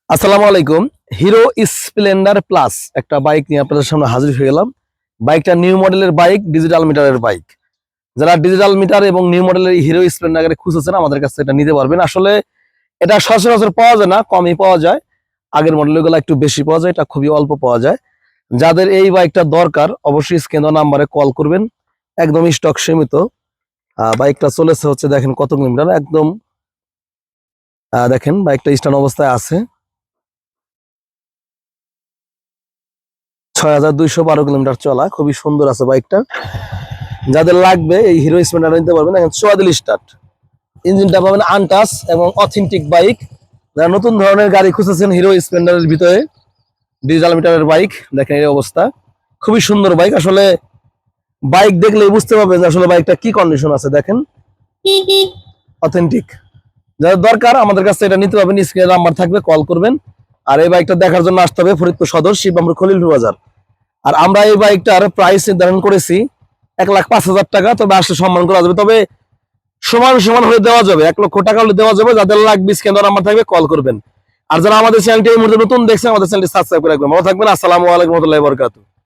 আসসালামু আলাইকুম। Hero Splendor plus একটা বাইক নিয়ে আপনাদের সামনে হাজির হয়ে গেলাম। বাইকটা নিউ মডেলের বাইক, ডিজিটাল মিটারের বাইক। যারা ডিজিটাল মিটার এবং নিউ মডেলের হিরো স্প্লেন্ডার খুঁজেছেন আমাদের কাছে এটা নিতে পারবেন। আসলে এটা সচরাচর পাওয়া যায় না, কমই পাওয়া যায়। আগের মডেলগুলো একটু বেশি পাওয়া যায়, এটা খুবই অল্প পাওয়া যায়। যাদের এই বাইকটা দরকার অবশ্যই স্ক্রিন দেওয়া নাম্বারে কল করবেন। একদম স্টক সীমিত। বাইকটা চলেছে হচ্ছে দেখেন কত কিলোমিটার, একদম দেখেন বাইকটা স্ট্যান্ড অবস্থায় আছে। ৬,২১২ কিলোমিটার চলা, খুবই সুন্দর আছে বাইকটা। যাদের লাগবে এই হিরো স্প্লেন্ডার নিতে পারবেন। এখন ৪৪ স্টার্ট, ইঞ্জিনটা পাবেন আনটাচ এবং অথেন্টিক বাইক। যারা নতুন ধরনের গাড়ি খুঁজেছেন হিরো স্প্লেন্ডারের ভিতরে ডিজিটাল মিটারের বাইক, দেখেন এই অবস্থা। খুবই সুন্দর বাইক। আসলে বাইক দেখলেই বুঝতে পারবেন যে আসলে বাইকটা কি কন্ডিশন আছে। দেখেন অথেন্টিক। যাদের দরকার আমাদের কাছে এটা নিতে পারবেন, স্ক্রিনে নাম্বার থাকবে, কল করবেন। আর এই বাইকটা দেখার জন্য আসতে হবে ফরিদপুর সদর, শিববামপুর, খলিলপুর বাজার। আর আমরা এই বাইকটার প্রাইস নির্ধারণ করেছি ১,৫,০০০ টাকা। তবে আসলে সম্মান করা যাবে, তবে সমান সমান হলে দেওয়া যাবে, ১,০০,০০০ টাকা হলে দেওয়া যাবে। যাদের লাগবে স্ক্রিনে নাম্বার থাকবে, কল করবেন। আর যারা আমাদের চ্যানেলটি এই মুহূর্তে নতুন দেখছেন আমাদের চ্যানেলটি সাবস্ক্রাইব করে রাখবেন। ভালো থাকবেন। আসসালামু আলাইকুম ওয়া রাহমাতুল্লাহি ওয়া বারাকাতুহু।